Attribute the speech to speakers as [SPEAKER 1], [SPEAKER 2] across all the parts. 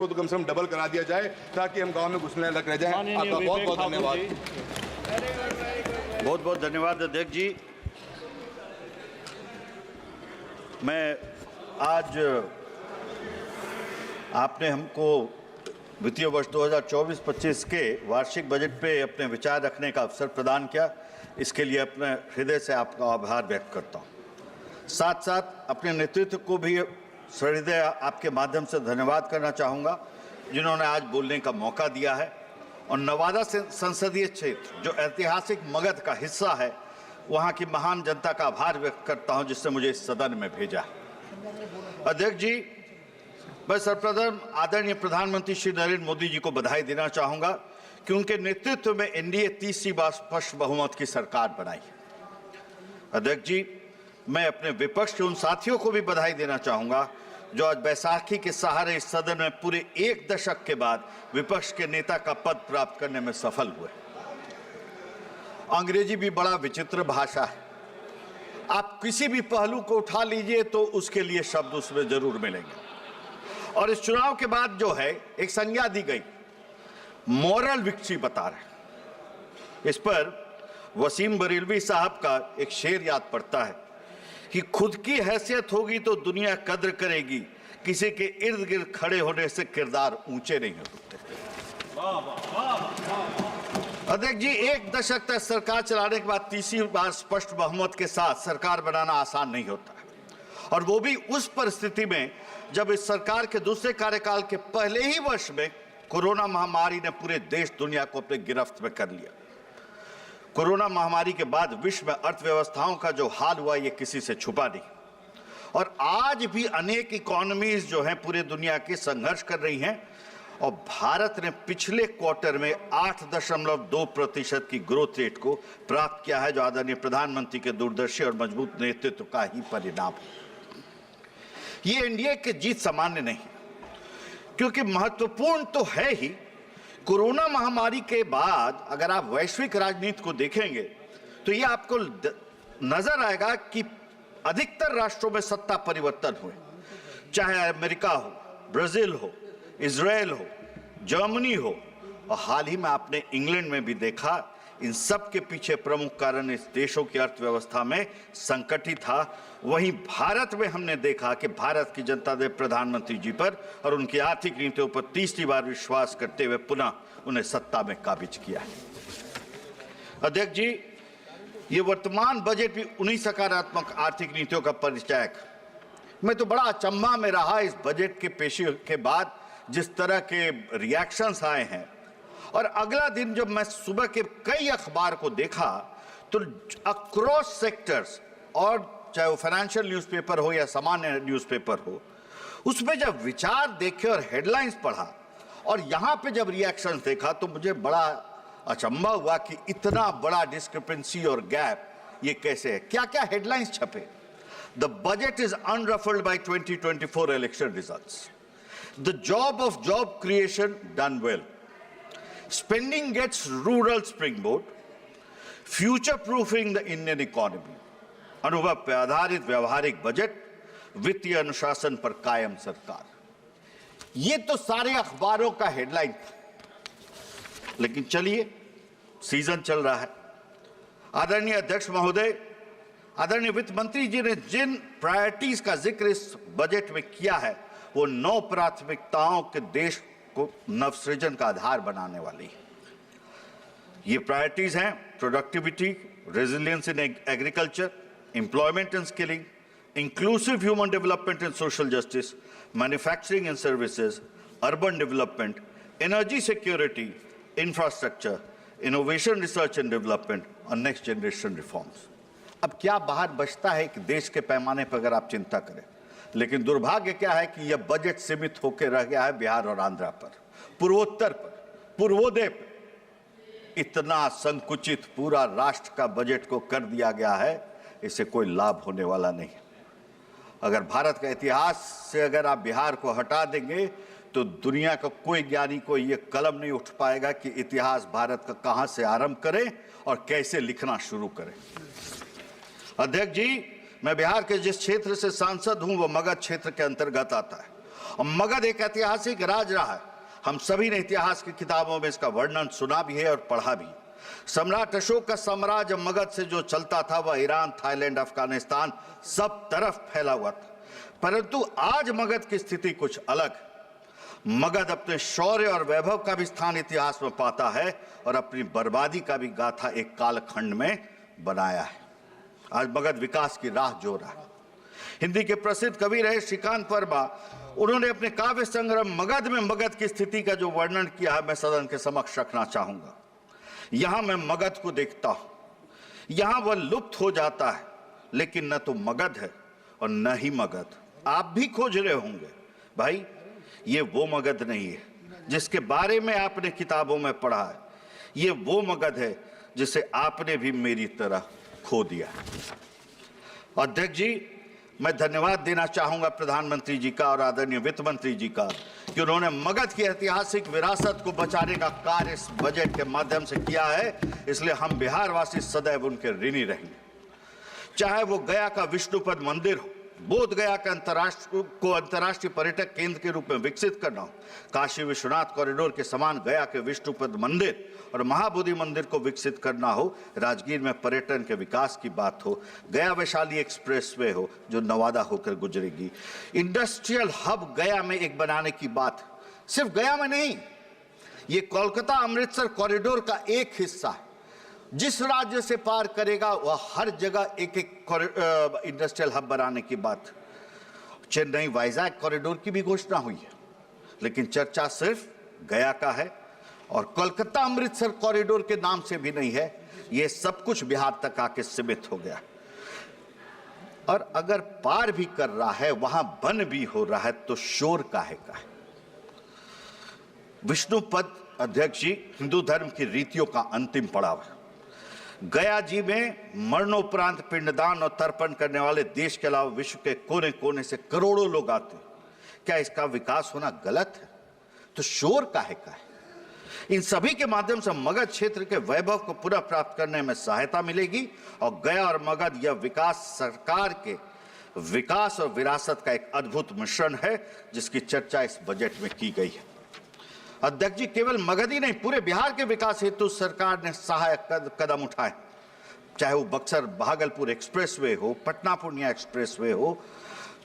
[SPEAKER 1] को तो कम से कम डबल करा दिया जाए ताकि हम गांव में घुसने लग रह जाएं। आपका बहुत बहुत धन्यवाद।
[SPEAKER 2] बहुत बहुत धन्यवाद अध्यक्ष जी। मैं आज आपने हमको वित्तीय वर्ष 2024-25 के वार्षिक बजट पे अपने विचार रखने का अवसर प्रदान किया, इसके लिए अपने हृदय से आपका आभार व्यक्त करता हूँ। साथ साथ अपने नेतृत्व को भी सहृदय आपके माध्यम से धन्यवाद करना चाहूँगा, जिन्होंने आज बोलने का मौका दिया है। और नवादा संसदीय क्षेत्र जो ऐतिहासिक मगध का हिस्सा है, वहाँ की महान जनता का आभार व्यक्त करता हूँ जिसने मुझे इस सदन में भेजा। अध्यक्ष जी, मैं सर्वप्रथम आदरणीय प्रधानमंत्री श्री नरेंद्र मोदी जी को बधाई देना चाहूँगा कि उनके नेतृत्व में एनडीए तीसरी बार स्पष्ट बहुमत की सरकार बनाई। अध्यक्ष जी, मैं अपने विपक्ष के उन साथियों को भी बधाई देना चाहूँगा जो आज बैसाखी के सहारे इस सदन में पूरे एक दशक के बाद विपक्ष के नेता का पद प्राप्त करने में सफल हुए। अंग्रेजी भी बड़ा विचित्र भाषा है, आप किसी भी पहलू को उठा लीजिए तो उसके लिए शब्द उसमें जरूर मिलेंगे। और इस चुनाव के बाद जो है एक संज्ञा दी गई, मॉरल विक्ट्री बता रहे। इस पर वसीम बरेलवी साहब का एक शेर याद पड़ता है कि खुद की हैसियत होगी तो दुनिया कद्र करेगी, किसी के इर्द गिर्द खड़े होने से किरदार ऊंचे नहीं होते। अध्यक्ष जी, एक दशक तक सरकार चलाने के बाद तीसरी बार स्पष्ट बहुमत के साथ सरकार बनाना आसान नहीं होता, और वो भी उस परिस्थिति में जब इस सरकार के दूसरे कार्यकाल के पहले ही वर्ष में कोरोना महामारी ने पूरे देश दुनिया को अपने गिरफ्त में कर लिया। कोरोना महामारी के बाद विश्व में अर्थव्यवस्थाओं का जो हाल हुआ, ये किसी से छुपा नहीं। और आज भी अनेक इकोनॉमीज जो हैं पूरे दुनिया की संघर्ष कर रही हैं, और भारत ने पिछले क्वार्टर में 8.2% की ग्रोथ रेट को प्राप्त किया है, जो आदरणीय प्रधानमंत्री के दूरदर्शी और मजबूत नेतृत्व का ही परिणाम है। ये एनडीए की जीत सामान्य नहीं, क्योंकि महत्वपूर्ण तो है ही। कोरोना महामारी के बाद अगर आप वैश्विक राजनीति को देखेंगे तो ये आपको नजर आएगा कि अधिकतर राष्ट्रों में सत्ता परिवर्तन हुए, चाहे अमेरिका हो, ब्राजील हो, इजराइल हो, जर्मनी हो, और हाल ही में आपने इंग्लैंड में भी देखा। इन सब के पीछे प्रमुख कारण इस देशों की अर्थव्यवस्था में संकट ही था। वहीं भारत में हमने देखा कि भारत की जनता ने प्रधानमंत्री जी पर और उनकी आर्थिक नीतियों पर तीसरी बार विश्वास करते हुए पुनः उन्हें सत्ता में काबिज किया है। अध्यक्ष जी, ये वर्तमान बजट भी उन्हीं सकारात्मक आर्थिक नीतियों का परिचायक। मैं तो बड़ा अचंभा में रहा इस बजट के पेश के बाद, जिस तरह के रिएक्शंस आए हैं। और अगला दिन जब मैं सुबह के कई अखबार को देखा तो अक्रॉस सेक्टर्स, और चाहे वो फाइनेंशियल न्यूज़पेपर हो या सामान्य न्यूज़पेपर हो, उसमें जब विचार देखे और हेडलाइंस पढ़ा और यहाँ पे जब रिएक्शंस देखा तो मुझे बड़ा अचंभा हुआ कि इतना बड़ा डिस्क्रिपेंसी और गैप ये कैसे है। क्या क्या हेडलाइंस छपे। The budget is unruffled by 2024 election results, the job of job creation done well, spending gets rural springboard, future proofing the Indian economy, अनुभव पर आधारित व्यवहारिक बजट, वित्तीय अनुशासन पर कायम सरकार। ये तो सारे अखबारों का हेडलाइन था। लेकिन चलिए, सीजन चल रहा है। आदरणीय अध्यक्ष महोदय, आदरणीय वित्त मंत्री जी ने जिन प्रायोरिटीज का जिक्र इस बजट में किया है, वो 9 प्राथमिकताओं के देश को नवसृजन का आधार बनाने वाली है। ये प्रायोरिटीज हैं productivity, resilience in agriculture, employment and skilling, inclusive human development and social justice, manufacturing and services, urban development, energy security, infrastructure, innovation, research and development और नेक्स्ट जनरेशन रिफॉर्म्स। अब क्या बाहर बचता है कि देश के पैमाने पर अगर आप चिंता करें, लेकिन दुर्भाग्य क्या है कि यह बजट सीमित होकर रह गया है बिहार और आंध्रा पर, पूर्वोत्तर पर, पूर्वोदय पर। इतना संकुचित पूरा राष्ट्र का बजट को कर दिया गया है, इससे कोई लाभ होने वाला नहीं। अगर भारत का इतिहास से अगर आप बिहार को हटा देंगे तो दुनिया का कोई ज्ञानी को यह कलम नहीं उठ पाएगा कि इतिहास भारत का कहां से आरंभ करें और कैसे लिखना शुरू करें। अध्यक्ष जी, मैं बिहार के जिस क्षेत्र से सांसद हूं वो मगध क्षेत्र के अंतर्गत आता है, और मगध एक ऐतिहासिक राज रहा है। हम सभी ने इतिहास की किताबों में इसका वर्णन सुना भी है और पढ़ा भी। सम्राट अशोक का साम्राज्य मगध से जो चलता था वह ईरान, थाईलैंड, अफगानिस्तान सब तरफ फैला हुआ था। परंतु आज मगध की स्थिति कुछ अलग। मगध अपने शौर्य और वैभव का भी स्थान इतिहास में पाता है और अपनी बर्बादी का भी गाथा एक कालखंड में बनाया है। आज मगध विकास की राह जो रहा है। हिंदी के प्रसिद्ध कवि रहे श्रीकांत वर्मा, उन्होंने अपने काव्य संग्रह मगध में मगध की स्थिति का जो वर्णन किया है मैं सदन के समक्ष रखना चाहूंगा। यहां मैं मगध को देखता हूं, यहां वह लुप्त हो जाता है, लेकिन न तो मगध है और न ही मगध। आप भी खोज रहे होंगे भाई, ये वो मगध नहीं है जिसके बारे में आपने किताबों में पढ़ा है। ये वो मगध है जिसे आपने भी मेरी तरह खो दिया। अध्यक्ष जी, मैं धन्यवाद देना चाहूंगा प्रधानमंत्री जी का और आदरणीय वित्त मंत्री जी का कि उन्होंने मगध की ऐतिहासिक विरासत को बचाने का कार्य इस बजट के माध्यम से किया है। इसलिए हम बिहारवासी सदैव उनके ऋणी रहेंगे। चाहे वो गया का विष्णुपद मंदिर हो, बोध गया का अंतर्राष्ट्रीय पर्यटक केंद्र के रूप में विकसित करना हो, काशी विश्वनाथ कॉरिडोर के समान गया के विष्णुपद मंदिर और महाबोधि मंदिर को विकसित करना हो, राजगीर में पर्यटन के विकास की बात हो, गया वैशाली एक्सप्रेसवे हो जो नवादा होकर गुजरेगी, इंडस्ट्रियल हब गया में एक बनाने की बात। सिर्फ गया में नहीं, ये कोलकाता अमृतसर कॉरिडोर का एक हिस्सा है। जिस राज्य से पार करेगा वह हर जगह एक एक इंडस्ट्रियल हब बनाने की बात। चेन्नई वाइजैक कॉरिडोर की भी घोषणा हुई है, लेकिन चर्चा सिर्फ गया का है और कोलकाता अमृतसर कॉरिडोर के नाम से भी नहीं है। यह सब कुछ बिहार तक आके सीमित हो गया। और अगर पार भी कर रहा है, वहां बन भी हो रहा है, तो शोर काहे का है। विष्णुपद अध्यक्ष जी हिंदू धर्म की रीतियों का अंतिम पड़ाव है। गया जी में मरणोपरांत पिंडदान और तर्पण करने वाले देश के अलावा विश्व के कोने कोने से करोड़ों लोग आते हैं। क्या इसका विकास होना गलत है? तो शोर काहे का है? इन सभी के माध्यम से मगध क्षेत्र के वैभव को पुनः प्राप्त करने में सहायता मिलेगी और गया और मगध यह विकास सरकार के विकास और विरासत का एक अद्भुत मिश्रण है जिसकी चर्चा इस बजट में की गई है। अध्यक्ष जी, केवल मगध ही नहीं, पूरे बिहार के विकास हेतु सरकार ने सहायक कदम उठाए। चाहे वो बक्सर भागलपुर एक्सप्रेसवे हो, पटना पूर्णिया एक्सप्रेसवे हो,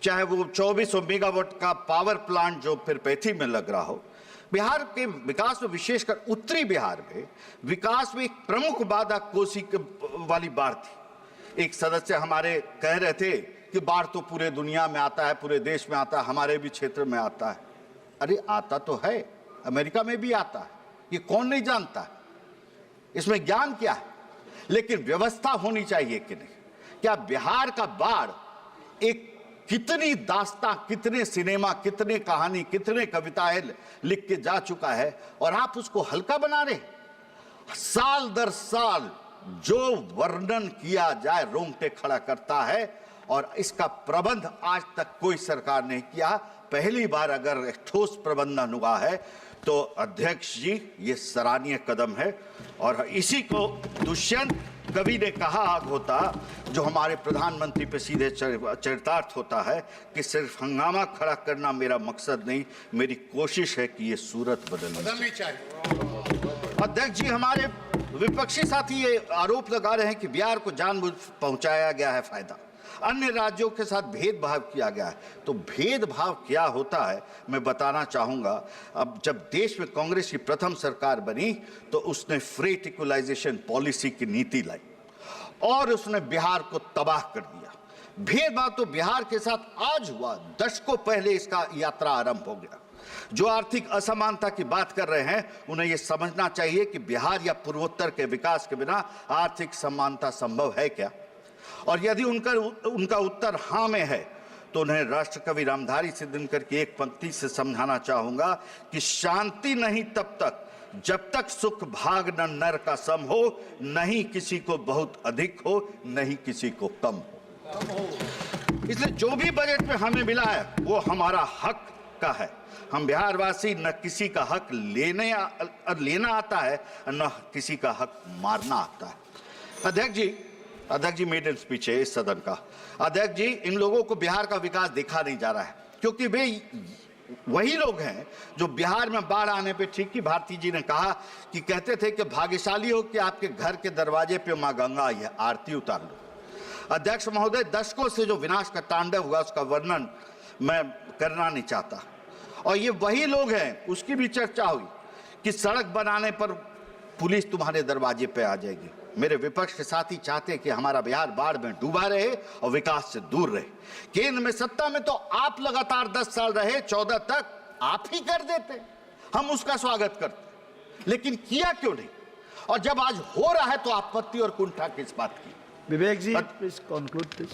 [SPEAKER 2] चाहे वो 2400 मेगावाट का पावर प्लांट जो पिरपैथी में लग रहा हो। बिहार के विकास में, विशेषकर उत्तरी बिहार में विकास में एक प्रमुख बाधा कोसी वाली बाढ़ थी। एक सदस्य हमारे कह रहे थे कि बाढ़ तो पूरे दुनिया में आता है, पूरे देश में आता है, हमारे भी क्षेत्र में आता है। अरे आता तो है, अमेरिका में भी आता है, ये कौन नहीं जानता है? इसमें ज्ञान क्या है? लेकिन व्यवस्था होनी चाहिए कि नहीं। क्या बिहार का बाढ़ एक कितनी दास्तां, कितने सिनेमा, कितने कहानी, कितने कविताएं लिख के जा चुका है और आप उसको हल्का बना रहे। साल दर साल जो वर्णन किया जाए रोंगटे खड़ा करता है और इसका प्रबंध आज तक कोई सरकार नहीं किया। पहली बार अगर ठोस प्रबंधन हुआ है तो अध्यक्ष जी ये सराहनीय कदम है। और इसी को दुष्यंत कवि ने कहा आग होता, जो हमारे प्रधानमंत्री पे सीधे चरितार्थ होता है कि सिर्फ हंगामा खड़ा करना मेरा मकसद नहीं, मेरी कोशिश है कि ये सूरत बदलनी चाहिए। अध्यक्ष जी, हमारे विपक्षी साथी ये आरोप लगा रहे हैं कि बिहार को जानबूझ पहुंचाया गया है फायदा, अन्य राज्यों के साथ भेदभाव किया गया है। तो भेदभाव क्या होता है मैं बताना चाहूंगा। अब जब देश में कांग्रेस की प्रथम सरकार बनी तो उसने फ्रेट इक्वलाइजेशन पॉलिसी की नीति लाई और उसने बिहार को तबाह कर दिया। भेदभाव तो बिहार के साथ आज हुआ, दशकों पहले इसका यात्रा आरंभ हो गया। जो आर्थिक असमानता की बात कर रहे हैं उन्हें यह समझना चाहिए कि बिहार या पूर्वोत्तर के विकास के बिना आर्थिक समानता संभव है क्या? और यदि उनका उत्तर हाँ में है तो उन्हें राष्ट्रकवि रामधारी सिद्धंकर की एक पंक्ति से समझाना चाहूंगा कि शांति नहीं तब तक जब तक सुख भाग न नर का सम हो, नहीं किसी को बहुत अधिक हो, नहीं किसी को कम हो। इसलिए जो भी बजट में हमें मिला है वो हमारा हक का है। हम बिहारवासी न किसी का हक लेना आता है न किसी का हक मारना आता है। अध्यक्ष जी मेडन स्पीच है इस सदन का। अध्यक्ष जी, इन लोगों को बिहार का विकास देखा नहीं जा रहा है क्योंकि वे वही लोग हैं जो बिहार में बाढ़ आने पे, ठीक की भारती जी ने कहा कि कहते थे कि भाग्यशाली हो कि आपके घर के दरवाजे पे मां गंगा आई है, आरती उतार लो। अध्यक्ष महोदय, दशकों से जो विनाश का तांडव हुआ उसका वर्णन मैं करना नहीं चाहता। और ये वही लोग हैं, उसकी भी चर्चा हुई कि सड़क बनाने पर पुलिस तुम्हारे दरवाजे पे आ जाएगी। मेरे विपक्ष के साथी चाहते हैं कि हमारा बिहार बाढ़ में डूबा रहे और विकास से दूर रहे। केंद्र में सत्ता में तो आप लगातार 10 साल रहे, 14 तक आप ही कर देते, हम उसका स्वागत करते, लेकिन किया क्यों नहीं? और जब आज हो रहा है तो आपत्ति और कुंठा किस बात की?
[SPEAKER 3] विवेक जी प्लीज कंक्लूड प्लीज।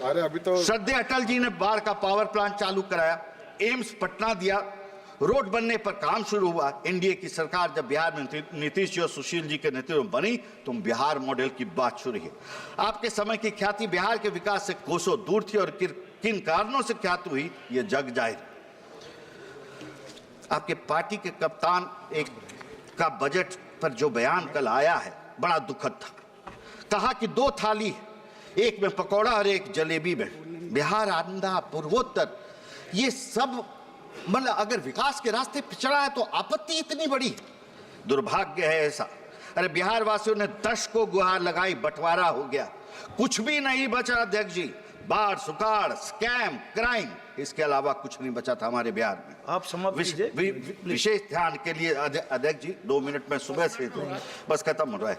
[SPEAKER 1] अरे अभी तो
[SPEAKER 2] श्रद्धेय अटल जी ने बाढ़ का पावर प्लांट चालू कराया, एम्स पटना दिया, रोड बनने पर काम शुरू हुआ। एनडीए की सरकार जब बिहार में नीतीश जी और सुशील जी के नेतृत्व में बनी तो बिहार मॉडल की बात शुरू हुई। आपके समय की ख्याति बिहार के विकास से कोसों दूर थी और किन कारणों से ख्याति हुई ये जग जाहिर। आपके पार्टी के कप्तान एक का बजट पर जो बयान कल आया है बड़ा दुखद था। कहा कि 2 थाली, एक में पकौड़ा और एक जलेबी में। बिहार, आंध्र, पूर्वोत्तर, ये सब मतलब अगर विकास के रास्ते पिछड़ा है तो आपत्ति इतनी बड़ी, दुर्भाग्य है ऐसा। अरे बिहार वासियों ने 10 को गुहार लगाई, बंटवारा हो गया, कुछ भी नहीं बचा अध्यक्ष जी। बाढ़, सुखाड़, स्कैम, क्राइम, इसके अलावा कुछ नहीं बचा था हमारे बिहार में।
[SPEAKER 3] आप समाप्त कीजिए।
[SPEAKER 2] विशेष ध्यान के लिए अध्यक्ष जी 2 मिनट में सुबह से बस खत्म हो रहा है।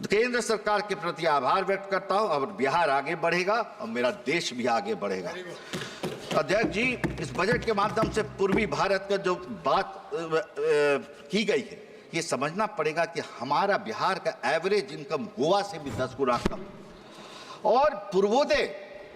[SPEAKER 2] केंद्र सरकार के प्रति आभार व्यक्त करता हूं और बिहार आगे बढ़ेगा और मेरा देश भी आगे बढ़ेगा। अध्यक्ष जी, इस बजट के माध्यम से पूर्वी भारत का जो बात की गई है, ये समझना पड़ेगा कि हमारा बिहार का एवरेज इनकम गोवा से भी 10 गुना कम। और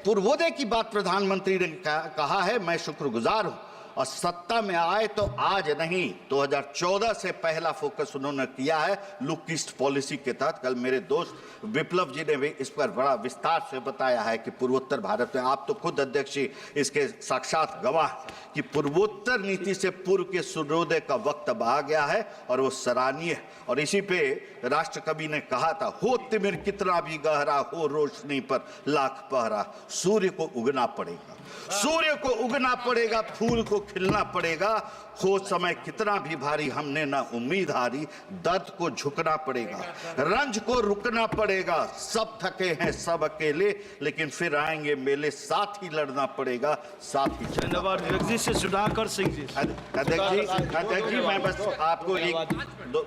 [SPEAKER 2] पूर्वोदय की बात प्रधानमंत्री ने कहा है, मैं शुक्रगुजार हूं। और सत्ता में आए तो आज नहीं, 2014 से पहला फोकस उन्होंने किया है लुक ईस्ट पॉलिसी के तहत। कल मेरे दोस्त विप्लव जी ने भी इस पर बड़ा विस्तार से बताया है कि पूर्वोत्तर भारत में, आप तो खुद अध्यक्ष जी इसके साक्षात गवाह, कि पूर्वोत्तर नीति से पूर्व के सूर्योदय का वक्त अब आ गया है और वो सराहनीय है। और इसी पे राष्ट्र कवि ने कहा था, हो तिमिर कितना भी गहरा, हो रोशनी पर लाख पहरा, सूर्य को उगना पड़ेगा, सूर्य को उगना पड़ेगा, फूल को खिलना पड़ेगा। हो समय कितना भी भारी, हमने ना उम्मीद हारी, दर्द को झुकना पड़ेगा, रंज को रुकना पड़ेगा। सब थके हैं, सब अकेले, लेकिन फिर आएंगे मेले, साथ ही लड़ना पड़ेगा, साथ ही।
[SPEAKER 3] धन्यवाद विवेक जी। से सुधाकर सिंह जी।
[SPEAKER 2] अध्यक्ष जी, मैं बस आपको एक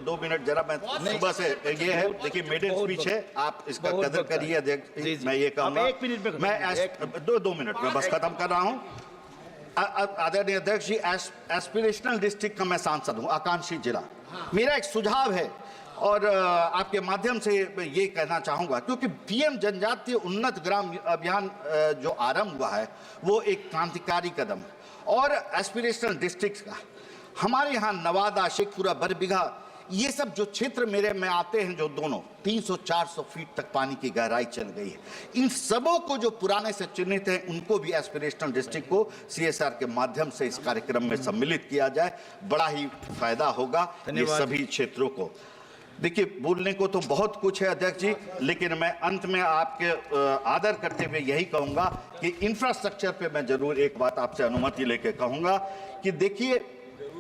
[SPEAKER 2] 2 मिनट जरा, मैं सुबह से ये है, देखिए मेडल स्पीच है, आप इसका कदर करिए अध्यक्ष जी। मैं ये कहूँगा, मैं 2 मिनट में बस खत्म कर रहा हूँ। आदरणीय अध्यक्ष जी, एस्पिरेशनल डिस्ट्रिक्ट का मैं सांसद हूं, आकांक्षी जिला। मेरा एक सुझाव है और आपके माध्यम से ये कहना चाहूंगा, क्योंकि पीएम जनजातीय उन्नत ग्राम अभियान जो आरंभ हुआ है वो एक क्रांतिकारी कदम है। और एस्पिरेशनल डिस्ट्रिक्ट का हमारे यहाँ नवादा, शेखपुरा, बरबीघा, ये सब जो क्षेत्र मेरे में आते हैं, जो दोनों 300-400 फीट तक पानी की गहराई चल गई है, इन सबों को जो पुराने से चिन्हित हैं उनको भी एस्पिरेशनल डिस्ट्रिक्ट को सीएसआर के माध्यम से इस कार्यक्रम में सम्मिलित किया जाए, बड़ा ही फायदा होगा ये सभी क्षेत्रों को। देखिए, बोलने को तो बहुत कुछ है अध्यक्ष जी, लेकिन मैं अंत में आपके आदर करते हुए यही कहूंगा कि इंफ्रास्ट्रक्चर पे मैं जरूर एक बात आपसे अनुमति लेके कहूंगा कि देखिए,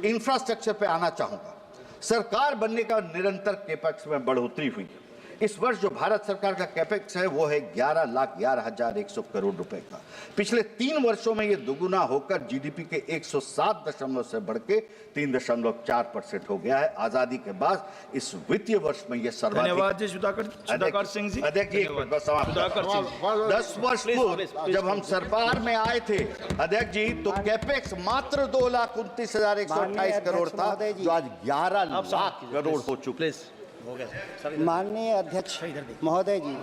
[SPEAKER 2] इंफ्रास्ट्रक्चर पे आना चाहूंगा। सरकार बनने का निरंतर कैपेक्स में बढ़ोतरी हुई। इस वर्ष जो भारत सरकार का कैपेक्स है वो है 11,11,100 करोड़ रुपए का। पिछले 3 वर्षों में ये दुगुना होकर जीडीपी के 107 से बढ़ के 3.4% हो गया है। आजादी के बाद इस वित्तीय वर्ष में ये सर्वाधिक।
[SPEAKER 3] धन्यवाद जी। सुधाकर सिंह जी।
[SPEAKER 2] अध्यक्ष, 10 वर्ष पूर्व जब हम सरकार में आए थे अध्यक्ष जी, तो कैपेक्स मात्र 2,29,128 करोड़ था, जो आज 11 लाख करोड़ हो चुके।
[SPEAKER 4] माननीय अध्यक्ष महोदय जी,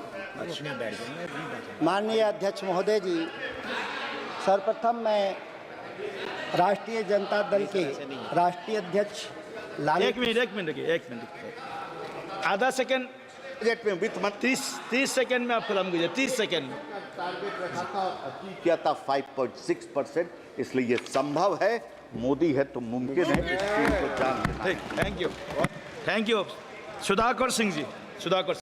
[SPEAKER 4] माननीय अध्यक्ष महोदय जी, सर्वप्रथम मैं राष्ट्रीय जनता दल के राष्ट्रीय अध्यक्ष लालू।
[SPEAKER 3] एक मिनट आधा सेकंड
[SPEAKER 2] बजट में वित्त मंत्री
[SPEAKER 3] 30 सेकंड में आप कलम कीजिए, 30 सेकंड में
[SPEAKER 2] टारगेट रखा था, अचीव किया था 5.6%, इसलिए ये संभव है। मोदी है तो मुमकिन है, इस चीज को जान लेना।
[SPEAKER 3] Thank you Sudhakar Singh ji.